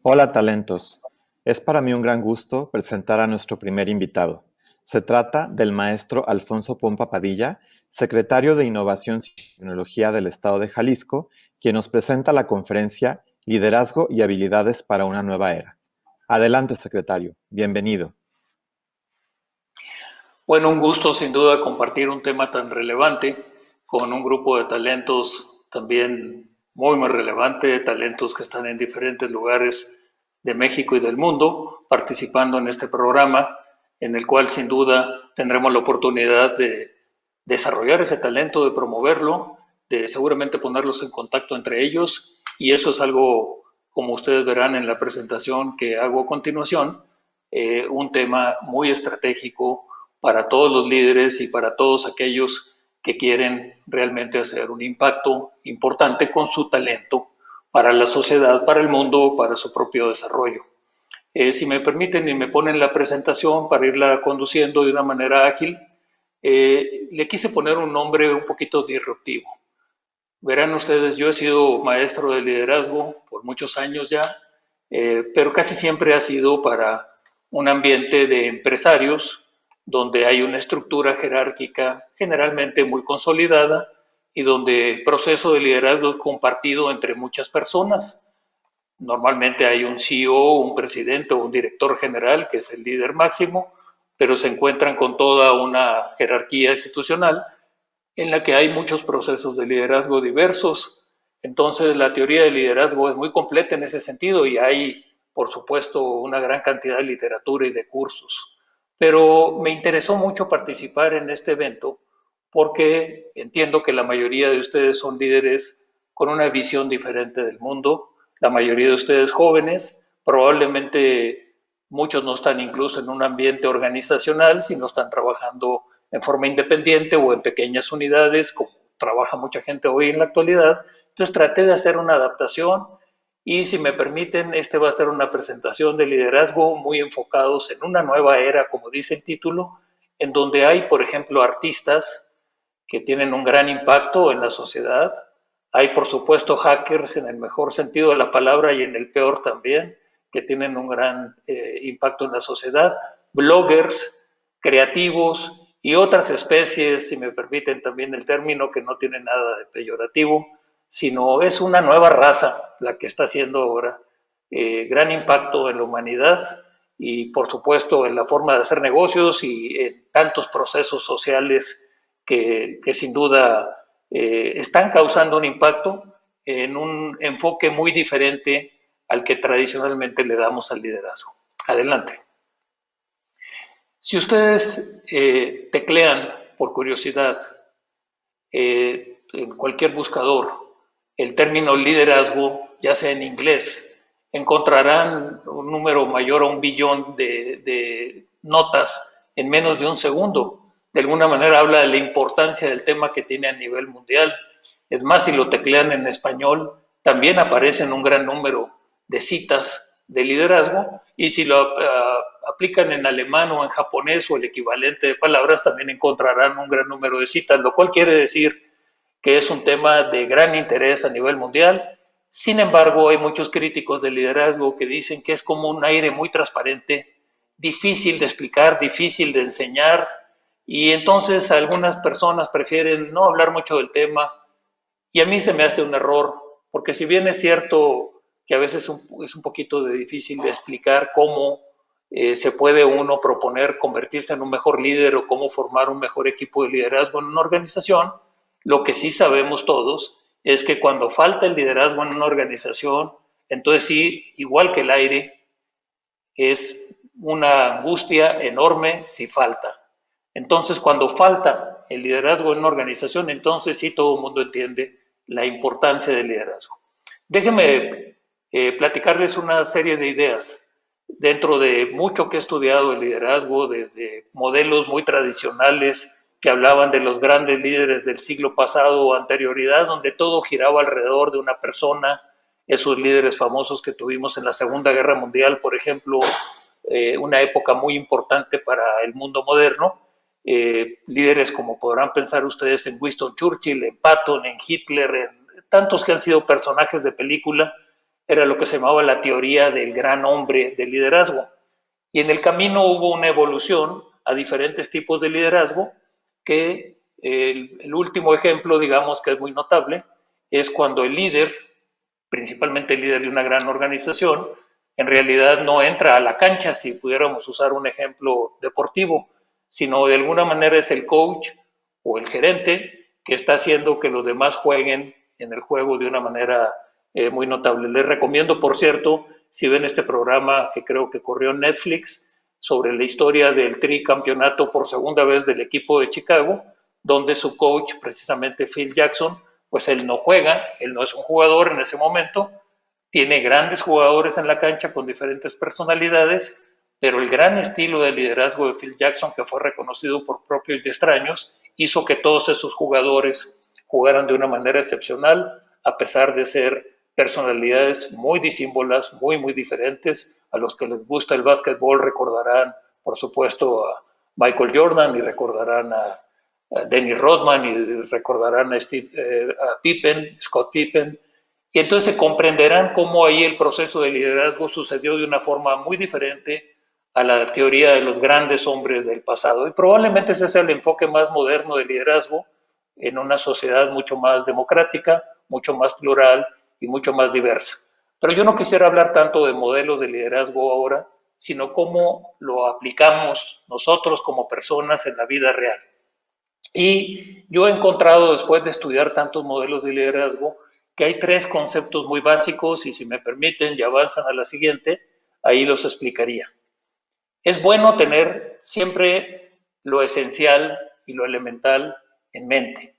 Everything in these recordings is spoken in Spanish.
Hola talentos, es para mí un gran gusto presentar a nuestro primer invitado. Se trata del maestro Alfonso Pompa Padilla, secretario de Innovación y Tecnología del Estado de Jalisco, quien nos presenta la conferencia Liderazgo y habilidades para una nueva era. Adelante, secretario, bienvenido. Bueno, un gusto sin duda compartir un tema tan relevante con un grupo de talentos también muy relevante, talentos que están en diferentes lugares de México y del mundo participando en este programa, en el cual sin duda tendremos la oportunidad de desarrollar ese talento, de promoverlo, de seguramente ponerlos en contacto entre ellos, y eso es algo, como ustedes verán en la presentación que hago a continuación, un tema muy estratégico para todos los líderes y para todos aquellos que quieren realmente hacer un impacto importante con su talento para la sociedad, para el mundo, para su propio desarrollo. Si me permiten y me ponen la presentación para irla conduciendo de una manera ágil, le quise poner un nombre un poquito disruptivo. Verán ustedes, yo he sido maestro de liderazgo por muchos años ya, pero casi siempre ha sido para un ambiente de empresarios donde hay una estructura jerárquica generalmente muy consolidada y donde el proceso de liderazgo es compartido entre muchas personas. Normalmente hay un CEO, un presidente o un director general que es el líder máximo, pero se encuentran con toda una jerarquía institucional en la que hay muchos procesos de liderazgo diversos. Entonces, la teoría del liderazgo es muy completa en ese sentido y hay, por supuesto, una gran cantidad de literatura y de cursos. Pero me interesó mucho participar en este evento porque entiendo que la mayoría de ustedes son líderes con una visión diferente del mundo, la mayoría de ustedes jóvenes, probablemente muchos no están incluso en un ambiente organizacional, sino están trabajando en forma independiente o en pequeñas unidades, como trabaja mucha gente hoy en la actualidad. Entonces traté de hacer una adaptación y si me permiten, este va a ser una presentación de liderazgo muy enfocados en una nueva era, como dice el título, en donde hay, por ejemplo, artistas que tienen un gran impacto en la sociedad. Hay, por supuesto, hackers en el mejor sentido de la palabra y en el peor también, que tienen un gran impacto en la sociedad. Bloggers, creativos y otras especies, si me permiten también el término, que no tiene nada de peyorativo, sino es una nueva raza la que está haciendo ahora gran impacto en la humanidad y, por supuesto, en la forma de hacer negocios y en tantos procesos sociales que sin duda están causando un impacto en un enfoque muy diferente al que tradicionalmente le damos al liderazgo. Adelante. Si ustedes teclean por curiosidad en cualquier buscador el término liderazgo, ya sea en inglés, encontrarán un número mayor a 1 billón de notas en menos de un segundo. De alguna manera habla de la importancia del tema que tiene a nivel mundial. Es más, si lo teclean en español, también aparecen un gran número de citas de liderazgo, y si lo aplican en alemán o en japonés o el equivalente de palabras, también encontrarán un gran número de citas, lo cual quiere decir que es un tema de gran interés a nivel mundial. Sin embargo, hay muchos críticos del liderazgo que dicen que es como un aire muy transparente, difícil de explicar, difícil de enseñar, y entonces algunas personas prefieren no hablar mucho del tema, y a mí se me hace un error, porque si bien es cierto que a veces es un poquito de difícil de explicar cómo se puede uno proponer convertirse en un mejor líder o cómo formar un mejor equipo de liderazgo en una organización, lo que sí sabemos todos es que cuando falta el liderazgo en una organización, entonces sí, igual que el aire, es una angustia enorme si falta. Entonces, cuando falta el liderazgo en una organización, entonces sí todo el mundo entiende la importancia del liderazgo. Déjenme platicarles una serie de ideas dentro de mucho que he estudiado el liderazgo, desde modelos muy tradicionales que hablaban de los grandes líderes del siglo pasado o anterioridad, donde todo giraba alrededor de una persona, esos líderes famosos que tuvimos en la Segunda Guerra Mundial, por ejemplo, una época muy importante para el mundo moderno, líderes como podrán pensar ustedes en Winston Churchill, en Patton, en Hitler, en tantos que han sido personajes de película. Era lo que se llamaba la teoría del gran hombre de liderazgo. Y en el camino hubo una evolución a diferentes tipos de liderazgo que el último ejemplo, digamos, que es muy notable, es cuando el líder, principalmente el líder de una gran organización, en realidad no entra a la cancha, si pudiéramos usar un ejemplo deportivo, sino de alguna manera es el coach o el gerente que está haciendo que los demás jueguen en el juego de una manera muy notable. Les recomiendo, por cierto, si ven este programa que creo que corrió en Netflix, sobre la historia del tricampeonato por segunda vez del equipo de Chicago, donde su coach, precisamente Phil Jackson, pues él no juega, él no es un jugador en ese momento, tiene grandes jugadores en la cancha con diferentes personalidades, pero el gran estilo de liderazgo de Phil Jackson, que fue reconocido por propios y extraños, hizo que todos esos jugadores jugaran de una manera excepcional, a pesar de ser personalidades muy disímbolas, muy diferentes. A los que les gusta el básquetbol recordarán, por supuesto, a Michael Jordan y recordarán a Dennis Rodman y recordarán a Pippen, Scott Pippen. Y entonces se comprenderán cómo ahí el proceso de liderazgo sucedió de una forma muy diferente a la teoría de los grandes hombres del pasado. Y probablemente ese sea el enfoque más moderno del liderazgo en una sociedad mucho más democrática, mucho más plural y mucho más diversa. Pero yo no quisiera hablar tanto de modelos de liderazgo ahora, sino cómo lo aplicamos nosotros como personas en la vida real. Y yo he encontrado, después de estudiar tantos modelos de liderazgo, que hay tres conceptos muy básicos y si me permiten, ya avanzan a la siguiente, ahí los explicaría. Es bueno tener siempre lo esencial y lo elemental en mente.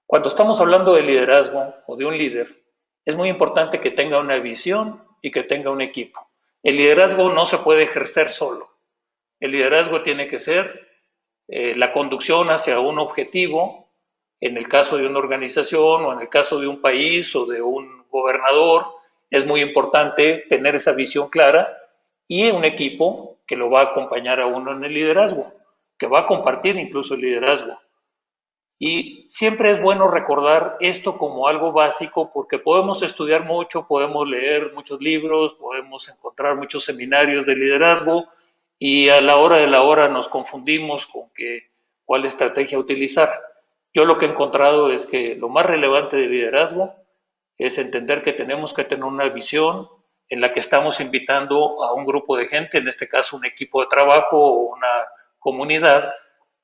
Cuando estamos hablando de liderazgo o de un líder, es muy importante que tenga una visión y que tenga un equipo. El liderazgo no se puede ejercer solo. El liderazgo tiene que ser la conducción hacia un objetivo, en el caso de una organización o en el caso de un país o de un gobernador, es muy importante tener esa visión clara y un equipo que lo va a acompañar a uno en el liderazgo, que va a compartir incluso el liderazgo. Y siempre es bueno recordar esto como algo básico porque podemos estudiar mucho, podemos leer muchos libros, podemos encontrar muchos seminarios de liderazgo y a la hora de la hora nos confundimos con cuál estrategia utilizar. Yo lo que he encontrado es que lo más relevante del liderazgo es entender que tenemos que tener una visión en la que estamos invitando a un grupo de gente, en este caso un equipo de trabajo o una comunidad,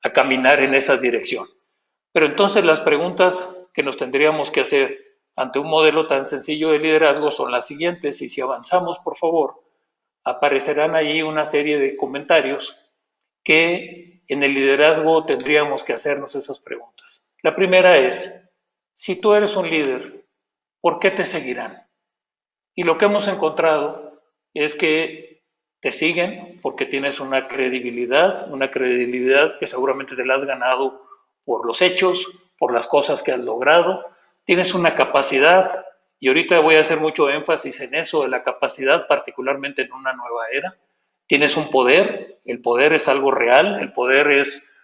a caminar en esa dirección. Pero entonces las preguntas que nos tendríamos que hacer ante un modelo tan sencillo de liderazgo son las siguientes, y si avanzamos, por favor, aparecerán ahí una serie de comentarios que en el liderazgo tendríamos que hacernos esas preguntas. La primera es, si tú eres un líder, ¿por qué te seguirán? Y lo que hemos encontrado es que te siguen porque tienes una credibilidad que seguramente te la has ganado por los hechos, por las cosas que has logrado. Tienes una capacidad, y ahorita voy a hacer mucho énfasis en eso, de la capacidad, particularmente en una nueva era. Tienes un poder, el poder es algo real, el poder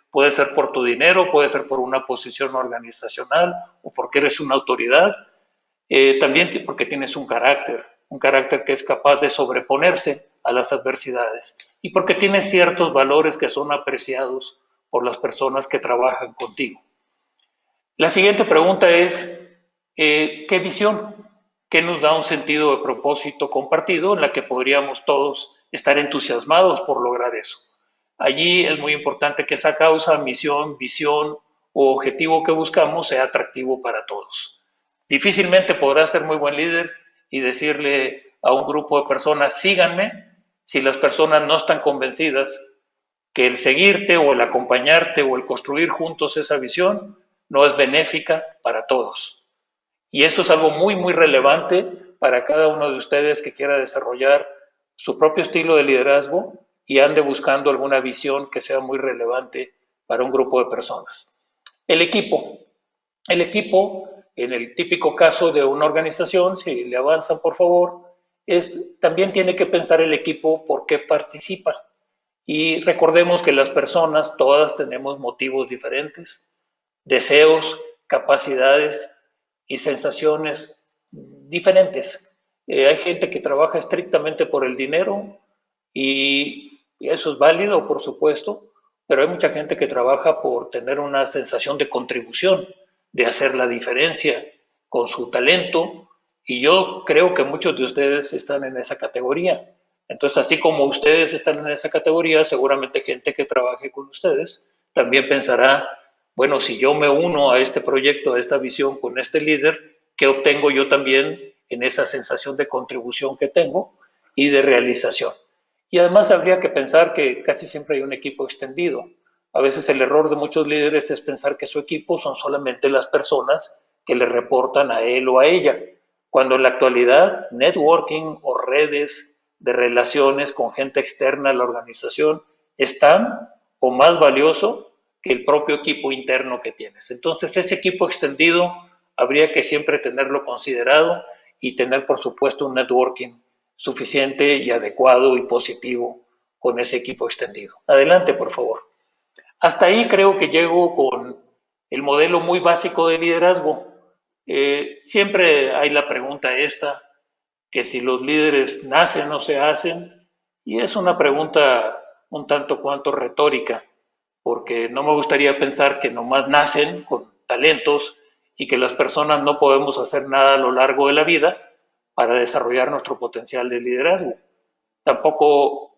puede ser por tu dinero, puede ser por una posición organizacional o porque eres una autoridad. También porque tienes un carácter que es capaz de sobreponerse a las adversidades y porque tienes ciertos valores que son apreciados por las personas que trabajan contigo. La siguiente pregunta es, ¿qué visión? ¿Qué nos da un sentido de propósito compartido en la que podríamos todos estar entusiasmados por lograr eso? Allí es muy importante que esa causa, misión, visión o objetivo que buscamos sea atractivo para todos. Difícilmente podrás ser muy buen líder y decirle a un grupo de personas, síganme, si las personas no están convencidas que el seguirte o el acompañarte o el construir juntos esa visión no es benéfica para todos. Y esto es algo muy relevante para cada uno de ustedes que quiera desarrollar su propio estilo de liderazgo y ande buscando alguna visión que sea muy relevante para un grupo de personas. El equipo. El equipo, en el típico caso de una organización, si le avanzan por favor, también tiene que pensar el equipo por qué participa. Y recordemos que las personas todas tenemos motivos diferentes, deseos, capacidades y sensaciones diferentes. Hay gente que trabaja estrictamente por el dinero y eso es válido, por supuesto, pero hay mucha gente que trabaja por tener una sensación de contribución, de hacer la diferencia con su talento, y yo creo que muchos de ustedes están en esa categoría. Entonces, así como ustedes están en esa categoría, seguramente gente que trabaje con ustedes también pensará, bueno, si yo me uno a este proyecto, a esta visión con este líder, ¿qué obtengo yo también en esa sensación de contribución que tengo y de realización? Y además habría que pensar que casi siempre hay un equipo extendido. A veces el error de muchos líderes es pensar que su equipo son solamente las personas que le reportan a él o a ella, cuando en la actualidad networking o redes de relaciones con gente externa a la organización es tan o más valioso que el propio equipo interno que tienes. Entonces ese equipo extendido habría que siempre tenerlo considerado y tener por supuesto un networking suficiente y adecuado y positivo con ese equipo extendido. Adelante, por favor. Hasta ahí creo que llego con el modelo muy básico de liderazgo. Siempre hay la pregunta esta, que si los líderes nacen o se hacen, y es una pregunta un tanto cuanto retórica, porque no me gustaría pensar que nomás nacen con talentos y que las personas no podemos hacer nada a lo largo de la vida para desarrollar nuestro potencial de liderazgo. Tampoco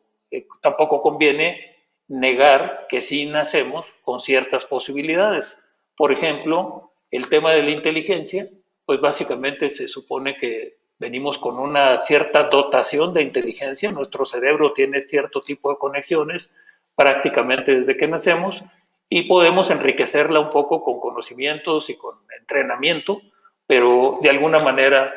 conviene negar que sí nacemos con ciertas posibilidades. Por ejemplo, el tema de la inteligencia, pues básicamente se supone que venimos con una cierta dotación de inteligencia, nuestro cerebro tiene cierto tipo de conexiones prácticamente desde que nacemos y podemos enriquecerla un poco con conocimientos y con entrenamiento, pero de alguna manera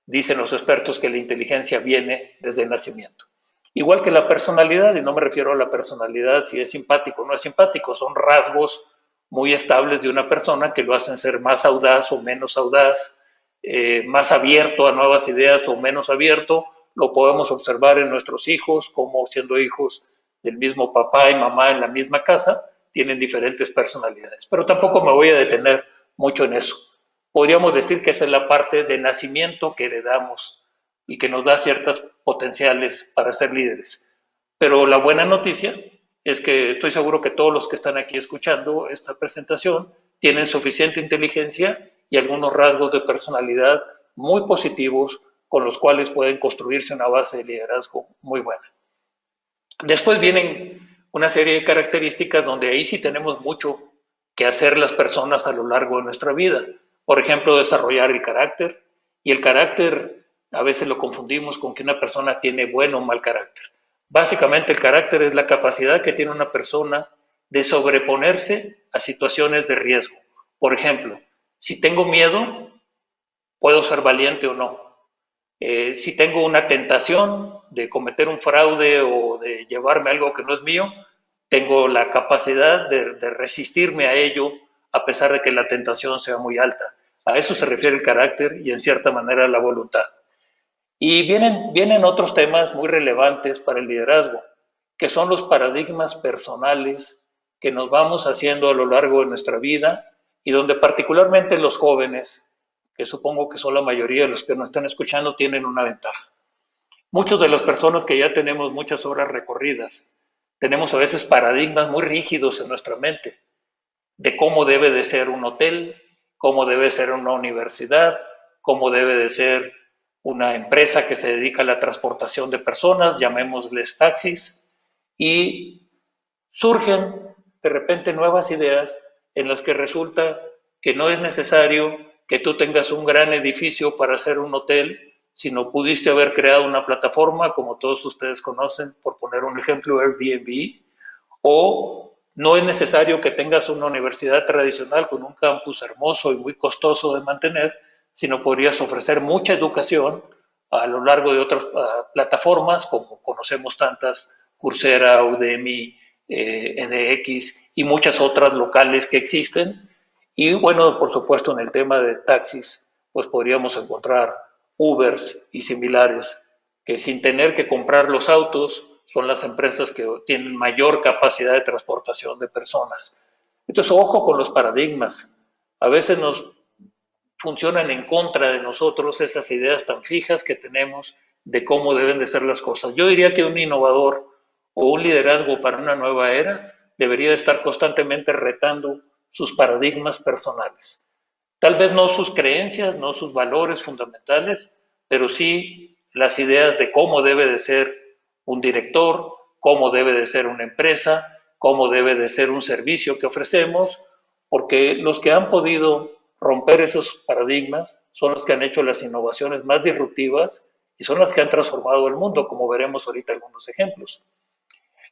dicen los expertos que la inteligencia viene desde el nacimiento. Igual que la personalidad, y no me refiero a la personalidad si es simpático o no es simpático, son rasgos muy estables de una persona que lo hacen ser más audaz o menos audaz, más abierto a nuevas ideas o menos abierto. Lo podemos observar en nuestros hijos, como siendo hijos del mismo papá y mamá en la misma casa, tienen diferentes personalidades. Pero tampoco me voy a detener mucho en eso. Podríamos decir que esa es la parte de nacimiento que heredamos y que nos da ciertas potenciales para ser líderes. Pero la buena noticia es que estoy seguro que todos los que están aquí escuchando esta presentación tienen suficiente inteligencia y algunos rasgos de personalidad muy positivos con los cuales pueden construirse una base de liderazgo muy buena. Después vienen una serie de características donde ahí sí tenemos mucho que hacer las personas a lo largo de nuestra vida. Por ejemplo, desarrollar el carácter. Y el carácter a veces lo confundimos con que una persona tiene buen o mal carácter. Básicamente el carácter es la capacidad que tiene una persona de sobreponerse a situaciones de riesgo. Por ejemplo, si tengo miedo, puedo ser valiente o no. Si tengo una tentación de cometer un fraude o de llevarme algo que no es mío, tengo la capacidad de resistirme a ello a pesar de que la tentación sea muy alta. A eso se refiere el carácter y en cierta manera la voluntad. Y vienen otros temas muy relevantes para el liderazgo, que son los paradigmas personales que nos vamos haciendo a lo largo de nuestra vida y donde particularmente los jóvenes, que supongo que son la mayoría de los que nos están escuchando, tienen una ventaja. Muchas de las personas que ya tenemos muchas horas recorridas, tenemos a veces paradigmas muy rígidos en nuestra mente de cómo debe de ser un hotel, cómo debe ser una universidad, cómo debe de ser una empresa que se dedica a la transportación de personas, llamémosles taxis, y surgen de repente nuevas ideas en las que resulta que no es necesario que tú tengas un gran edificio para hacer un hotel, sino pudiste haber creado una plataforma, como todos ustedes conocen, por poner un ejemplo, Airbnb, o no es necesario que tengas una universidad tradicional con un campus hermoso y muy costoso de mantener, sino podrías ofrecer mucha educación a lo largo de otras plataformas, como conocemos tantas, Coursera, Udemy, edX y muchas otras locales que existen. Y bueno, por supuesto, en el tema de taxis, pues podríamos encontrar Ubers y similares que sin tener que comprar los autos, son las empresas que tienen mayor capacidad de transportación de personas. Entonces, ojo con los paradigmas. A veces nos funcionan en contra de nosotros esas ideas tan fijas que tenemos de cómo deben de ser las cosas. Yo diría que un innovador o un liderazgo para una nueva era debería estar constantemente retando sus paradigmas personales. Tal vez no sus creencias, no sus valores fundamentales, pero sí las ideas de cómo debe de ser un director, cómo debe de ser una empresa, cómo debe de ser un servicio que ofrecemos, porque los que han podido romper esos paradigmas son los que han hecho las innovaciones más disruptivas y son las que han transformado el mundo, como veremos ahorita algunos ejemplos.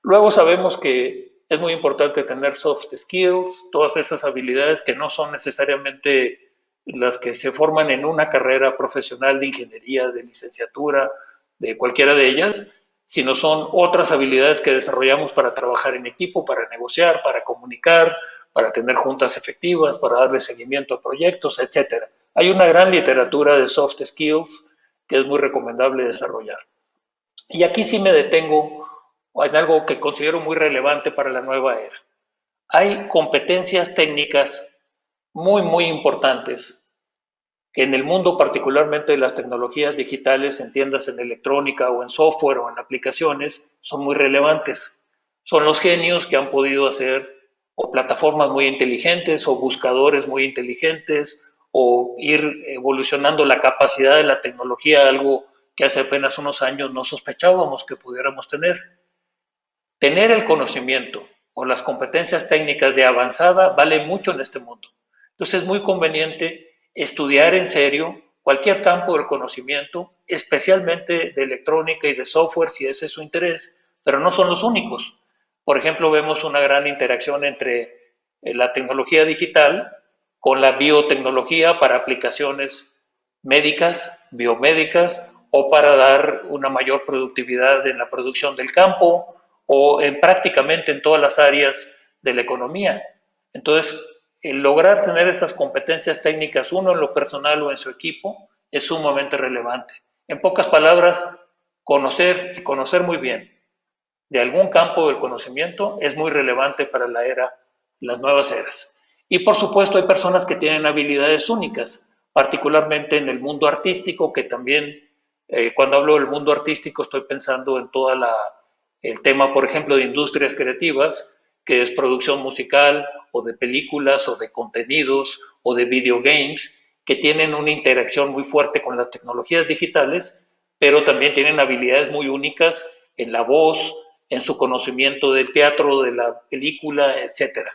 Luego sabemos que es muy importante tener soft skills, todas esas habilidades que no son necesariamente las que se forman en una carrera profesional de ingeniería, de licenciatura, de cualquiera de ellas, sino son otras habilidades que desarrollamos para trabajar en equipo, para negociar, para comunicar, para tener juntas efectivas, para darle seguimiento a proyectos, etc. Hay una gran literatura de soft skills que es muy recomendable desarrollar. Y aquí sí me detengo en algo que considero muy relevante para la nueva era. Hay competencias técnicas muy importantes que en el mundo, particularmente de las tecnologías digitales, en tiendas en electrónica o en software o en aplicaciones, son muy relevantes. Son los genios que han podido hacer o plataformas muy inteligentes o buscadores muy inteligentes o ir evolucionando la capacidad de la tecnología, algo que hace apenas unos años no sospechábamos que pudiéramos tener. Tener el conocimiento o las competencias técnicas de avanzada vale mucho en este mundo. Entonces es muy conveniente estudiar en serio cualquier campo del conocimiento, especialmente de electrónica y de software, si ese es su interés, pero no son los únicos. Por ejemplo, vemos una gran interacción entre la tecnología digital con la biotecnología para aplicaciones médicas, biomédicas, o para dar una mayor productividad en la producción del campo o en prácticamente en todas las áreas de la economía. Entonces, el lograr tener estas competencias técnicas, uno en lo personal o en su equipo, es sumamente relevante. En pocas palabras, conocer y conocer muy bien de algún campo del conocimiento es muy relevante para la era, las nuevas eras. Y por supuesto hay personas que tienen habilidades únicas, particularmente en el mundo artístico, que también, cuando hablo del mundo artístico estoy pensando en todo el tema, por ejemplo, de industrias creativas, que es producción musical o de películas o de contenidos o de videogames, que tienen una interacción muy fuerte con las tecnologías digitales, pero también tienen habilidades muy únicas en la voz, en su conocimiento del teatro, de la película, etc.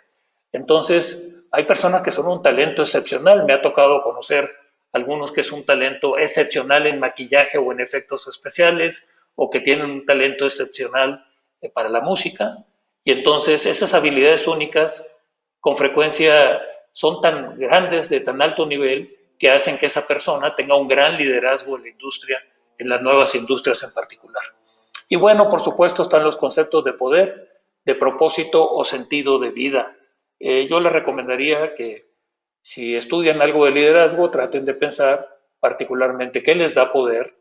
Entonces, hay personas que son un talento excepcional. Me ha tocado conocer algunos que es un talento excepcional en maquillaje o en efectos especiales, o que tienen un talento excepcional para la música. Y entonces esas habilidades únicas con frecuencia son tan grandes, de tan alto nivel, que hacen que esa persona tenga un gran liderazgo en la industria, en las nuevas industrias en particular. Y bueno, por supuesto están los conceptos de poder, de propósito o sentido de vida. Yo les recomendaría que si estudian algo de liderazgo, traten de pensar particularmente qué les da poder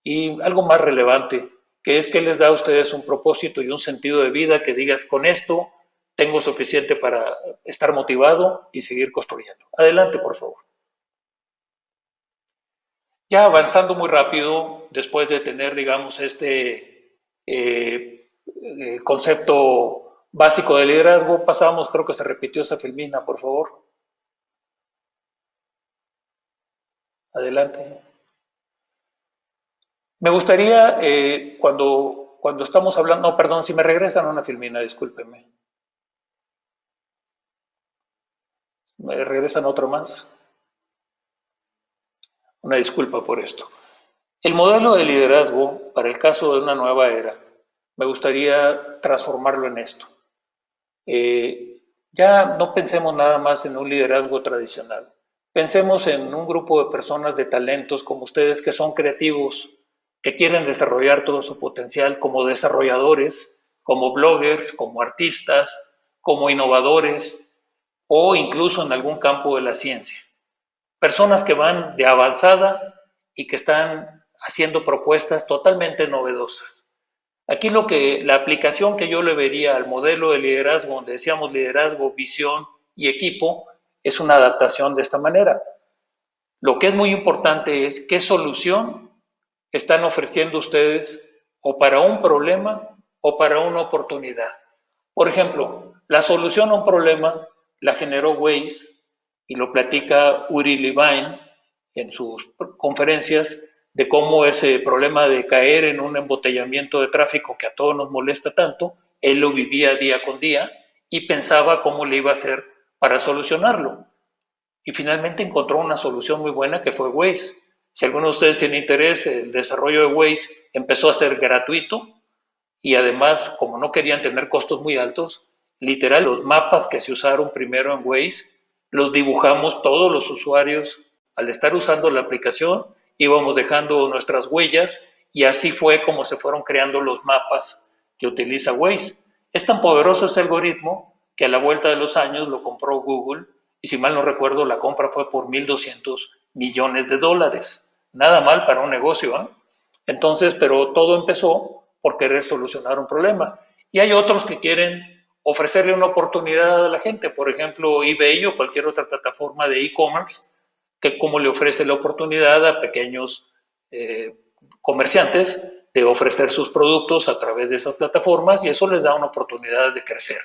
y algo más relevante, que es qué les da a ustedes un propósito y un sentido de vida que digas, con esto tengo suficiente para estar motivado y seguir construyendo. Adelante, por favor. Ya avanzando muy rápido, después de tener, digamos, este concepto básico de liderazgo, pasamos, creo que se repitió esa filmina, por favor. Adelante. Me gustaría, cuando estamos hablando, no, perdón, si me regresan una filmina, discúlpenme. Me regresan otro más. Una disculpa por esto. El modelo de liderazgo, para el caso de una nueva era, me gustaría transformarlo en esto. Ya no pensemos nada más en un liderazgo tradicional. Pensemos en un grupo de personas de talentos como ustedes que son creativos, que quieren desarrollar todo su potencial como desarrolladores, como bloggers, como artistas, como innovadores o incluso en algún campo de la ciencia. Personas que van de avanzada y que están haciendo propuestas totalmente novedosas. Aquí la aplicación que yo le vería al modelo de liderazgo, donde decíamos liderazgo, visión y equipo, es una adaptación de esta manera. Lo que es muy importante es qué solución están ofreciendo ustedes o para un problema o para una oportunidad. Por ejemplo, la solución a un problema la generó Waze y lo platica Uri Levine en sus conferencias de cómo ese problema de caer en un embotellamiento de tráfico que a todos nos molesta tanto, él lo vivía día con día y pensaba cómo le iba a hacer para solucionarlo. Y finalmente encontró una solución muy buena que fue Waze. Si alguno de ustedes tiene interés, el desarrollo de Waze empezó a ser gratuito y además, como no querían tener costos muy altos, literal, los mapas que se usaron primero en Waze los dibujamos todos los usuarios. Al estar usando la aplicación, íbamos dejando nuestras huellas y así fue como se fueron creando los mapas que utiliza Waze. Es tan poderoso ese algoritmo que a la vuelta de los años lo compró Google y si mal no recuerdo la compra fue por $1,200 millones. Nada mal para un negocio, ¿eh? Entonces, pero todo empezó por querer solucionar un problema. Y hay otros que quieren ofrecerle una oportunidad a la gente, por ejemplo, eBay o cualquier otra plataforma de e-commerce, que como le ofrece la oportunidad a pequeños comerciantes de ofrecer sus productos a través de esas plataformas y eso les da una oportunidad de crecer.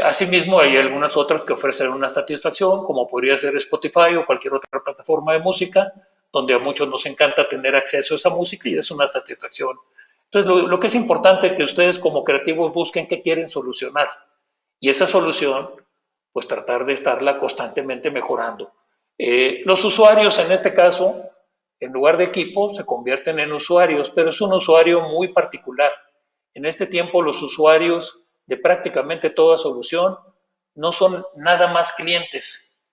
Asimismo, hay algunas otras que ofrecen una satisfacción, como podría ser Spotify o cualquier otra plataforma de música, donde a muchos nos encanta tener acceso a esa música y es una satisfacción. Entonces, lo que es importante es que ustedes como creativos busquen qué quieren solucionar y esa solución, pues tratar de estarla constantemente mejorando. Los usuarios, en este caso, en lugar de equipo, se convierten en usuarios, pero es un usuario muy particular. En este tiempo, los usuarios de prácticamente toda solución no son nada más clientes,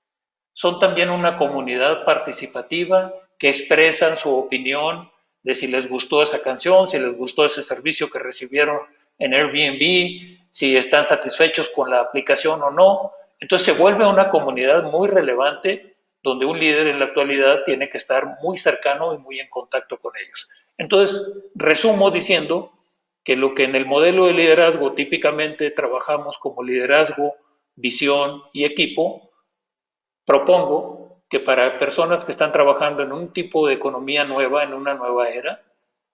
son también una comunidad participativa que expresan su opinión de si les gustó esa canción, si les gustó ese servicio que recibieron en Airbnb, si están satisfechos con la aplicación o no. Entonces se vuelve una comunidad muy relevante donde un líder en la actualidad tiene que estar muy cercano y muy en contacto con ellos. Entonces, resumo diciendo que lo que en el modelo de liderazgo típicamente trabajamos como liderazgo, visión y equipo, propongo que para personas que están trabajando en un tipo de economía nueva, en una nueva era,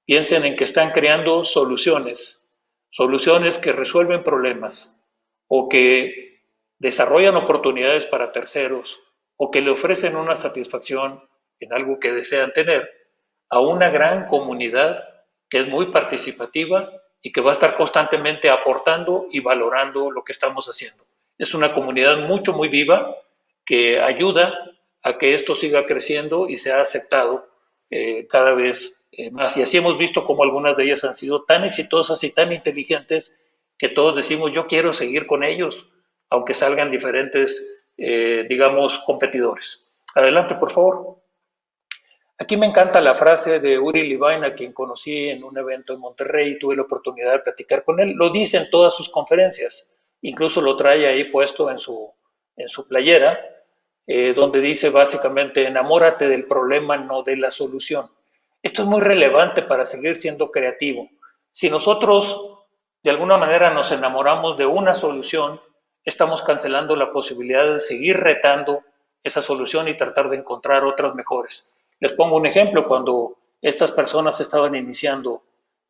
piensen en que están creando soluciones, soluciones que resuelven problemas o que desarrollan oportunidades para terceros o que le ofrecen una satisfacción en algo que desean tener a una gran comunidad que es muy participativa y que va a estar constantemente aportando y valorando lo que estamos haciendo. Es una comunidad mucho, muy viva que ayuda a que esto siga creciendo y sea aceptado cada vez más. Y así hemos visto cómo algunas de ellas han sido tan exitosas y tan inteligentes que todos decimos, yo quiero seguir con ellos, aunque salgan diferentes, digamos, competidores. Adelante, por favor. Aquí me encanta la frase de Uri Levine, a quien conocí en un evento en Monterrey y tuve la oportunidad de platicar con él. Lo dice en todas sus conferencias, incluso lo trae ahí puesto en su playera, donde dice básicamente, enamórate del problema, no de la solución. Esto es muy relevante para seguir siendo creativo. Si nosotros de alguna manera nos enamoramos de una solución, estamos cancelando la posibilidad de seguir retando esa solución y tratar de encontrar otras mejores. Les pongo un ejemplo, cuando estas personas estaban iniciando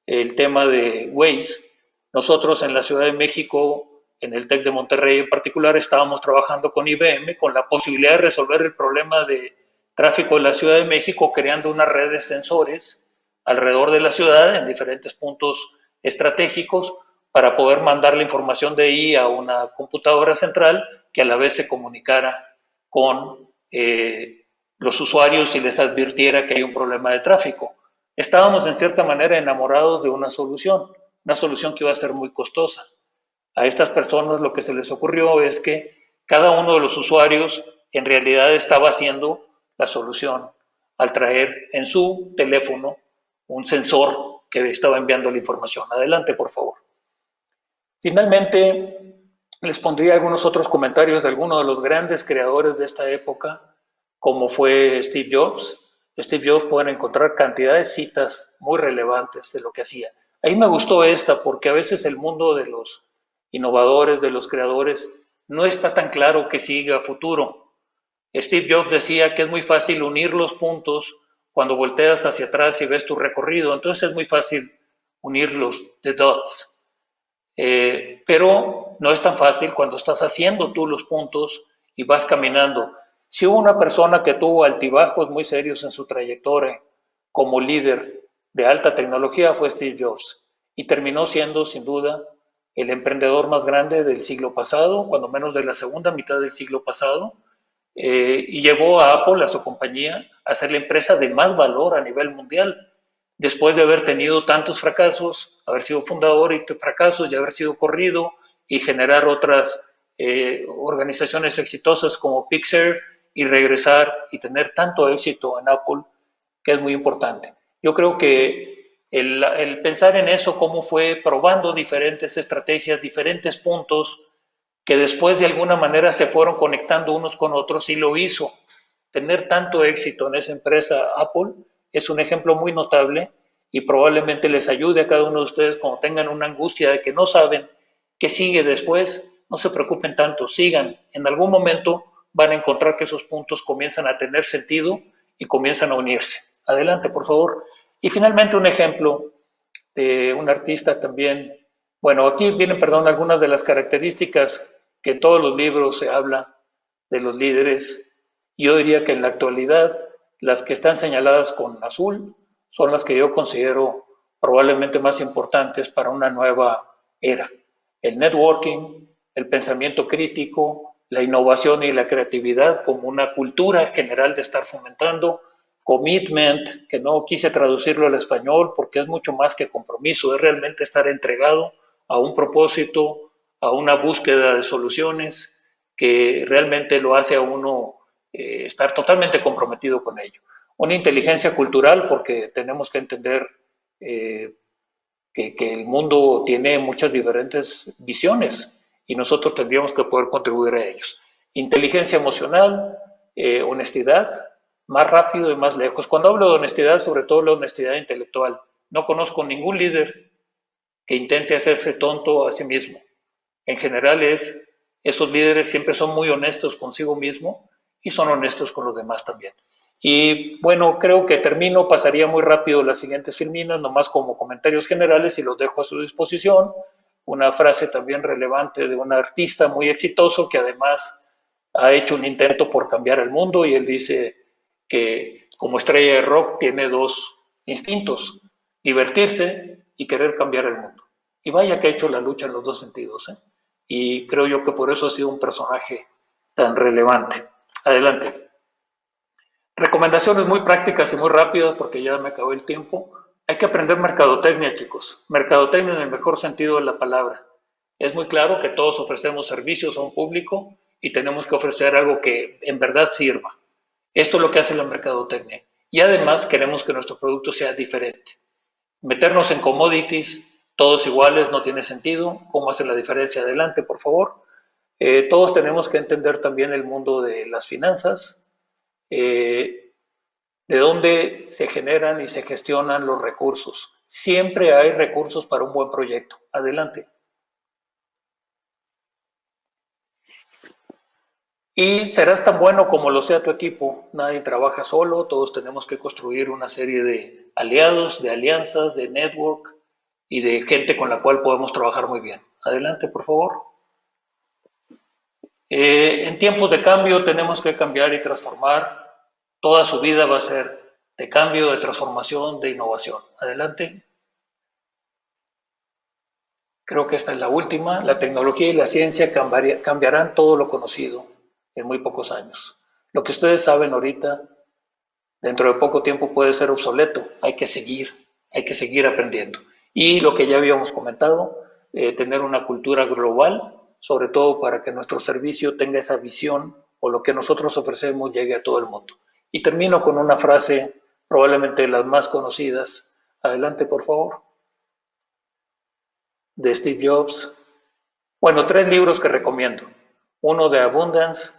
el tema de Waze, nosotros en la Ciudad de México, en el TEC de Monterrey en particular, estábamos trabajando con IBM con la posibilidad de resolver el problema de tráfico en la Ciudad de México creando una red de sensores alrededor de la ciudad en diferentes puntos estratégicos para poder mandar la información de ahí a una computadora central que a la vez se comunicara con los usuarios y les advirtiera que hay un problema de tráfico. Estábamos en cierta manera enamorados de una solución que iba a ser muy costosa. A estas personas lo que se les ocurrió es que cada uno de los usuarios en realidad estaba haciendo la solución al traer en su teléfono un sensor que estaba enviando la información. Adelante, por favor. Finalmente, les pondría algunos otros comentarios de algunos de los grandes creadores de esta época, como fue Steve Jobs. Steve Jobs, pueden encontrar cantidad de citas muy relevantes de lo que hacía. Ahí me gustó esta porque a veces el mundo de los innovadores, de los creadores, no está tan claro que siga futuro. Steve Jobs decía que es muy fácil unir los puntos cuando volteas hacia atrás y ves tu recorrido, entonces es muy fácil unir los the dots. Pero no es tan fácil cuando estás haciendo tú los puntos y vas caminando. Si hubo una persona que tuvo altibajos muy serios en su trayectoria como líder de alta tecnología fue Steve Jobs y terminó siendo sin duda el emprendedor más grande del siglo pasado, cuando menos de la segunda mitad del siglo pasado, y llevó a Apple, a su compañía, a ser la empresa de más valor a nivel mundial, después de haber tenido tantos fracasos, haber sido fundador y fracasos y haber sido corrido y generar otras organizaciones exitosas como Pixar y regresar y tener tanto éxito en Apple, que es muy importante. Yo creo que el pensar en eso, cómo fue probando diferentes estrategias, diferentes puntos, que después de alguna manera se fueron conectando unos con otros y lo hizo. Tener tanto éxito en esa empresa Apple es un ejemplo muy notable y probablemente les ayude a cada uno de ustedes cuando tengan una angustia de que no saben qué sigue después. No se preocupen tanto, sigan. En algún momento van a encontrar que esos puntos comienzan a tener sentido y comienzan a unirse. Adelante, por favor. Y finalmente un ejemplo de un artista también. Bueno, aquí vienen, perdón, algunas de las características que en todos los libros se habla de los líderes. Yo diría que en la actualidad las que están señaladas con azul son las que yo considero probablemente más importantes para una nueva era. El networking, el pensamiento crítico, la innovación y la creatividad como una cultura general de estar fomentando, commitment, que no quise traducirlo al español porque es mucho más que compromiso, es realmente estar entregado a un propósito, a una búsqueda de soluciones que realmente lo hace a uno estar totalmente comprometido con ello. Una inteligencia cultural porque tenemos que entender que el mundo tiene muchas diferentes visiones y nosotros tendríamos que poder contribuir a ellos. Inteligencia emocional, honestidad, más rápido y más lejos. Cuando hablo de honestidad, sobre todo la honestidad intelectual, no conozco ningún líder que intente hacerse tonto a sí mismo. En general esos líderes siempre son muy honestos consigo mismo y son honestos con los demás también. Y bueno, creo que termino, pasaría muy rápido las siguientes filminas, nomás como comentarios generales y los dejo a su disposición. Una frase también relevante de un artista muy exitoso que además ha hecho un intento por cambiar el mundo y él dice que como estrella de rock tiene dos instintos, divertirse y querer cambiar el mundo. Y vaya que ha hecho la lucha en los dos sentidos, ¿eh? Y creo yo que por eso ha sido un personaje tan relevante. Adelante. Recomendaciones muy prácticas y muy rápidas porque ya me acabó el tiempo. Hay que aprender mercadotecnia, chicos. Mercadotecnia en el mejor sentido de la palabra. Es muy claro que todos ofrecemos servicios a un público y tenemos que ofrecer algo que en verdad sirva. Esto es lo que hace la mercadotecnia. Y además queremos que nuestro producto sea diferente. Meternos en commodities, todos iguales, no tiene sentido. ¿Cómo hace la diferencia? Adelante, por favor. Todos tenemos que entender también el mundo de las finanzas, de dónde se generan y se gestionan los recursos. Siempre hay recursos para un buen proyecto. Adelante. Y serás tan bueno como lo sea tu equipo. Nadie trabaja solo, todos tenemos que construir una serie de aliados, de alianzas, de network y de gente con la cual podemos trabajar muy bien. Adelante, por favor. En tiempos de cambio tenemos que cambiar y transformar. Toda su vida va a ser de cambio, de transformación, de innovación. Adelante. Creo que esta es la última. La tecnología y la ciencia cambiarán todo lo conocido en muy pocos años. Lo que ustedes saben ahorita, dentro de poco tiempo puede ser obsoleto. Hay que seguir aprendiendo. Y lo que ya habíamos comentado, tener una cultura global, sobre todo para que nuestro servicio tenga esa visión o lo que nosotros ofrecemos llegue a todo el mundo. Y termino con una frase, probablemente de las más conocidas. Adelante, por favor. De Steve Jobs. Bueno, 3 libros que recomiendo. Uno de Abundancia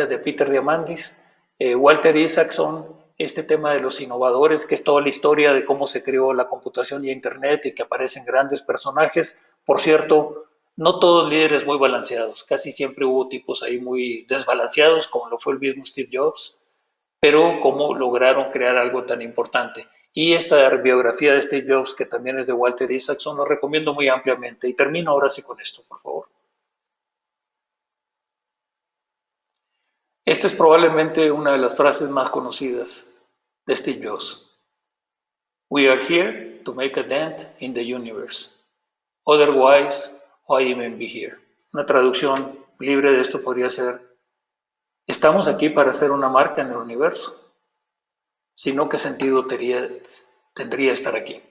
de Peter Diamandis, Walter Isaacson este tema de los innovadores, que es toda la historia de cómo se creó la computación y Internet y que aparecen grandes personajes. Por cierto, no todos líderes muy balanceados, casi siempre hubo tipos ahí muy desbalanceados, como lo fue el mismo Steve Jobs, pero cómo lograron crear algo tan importante. Y esta biografía de Steve Jobs, que también es de Walter Isaacson, lo recomiendo muy ampliamente. Y termino ahora sí con esto, por favor. Esta es probablemente una de las frases más conocidas de Steve Jobs. We are here to make a dent in the universe. Otherwise, why even be here? Una traducción libre de esto podría ser: estamos aquí para hacer una marca en el universo. Si no, ¿qué sentido tendría estar aquí?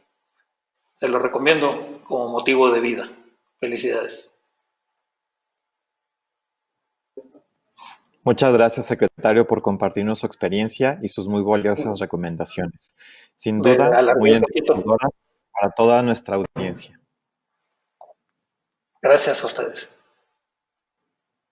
Te lo recomiendo como motivo de vida. Felicidades. Muchas gracias, secretario, por compartirnos su experiencia y sus muy valiosas recomendaciones. Sin Me duda, alargué muy un poquito. enriquecedoras para toda nuestra audiencia. Gracias a ustedes.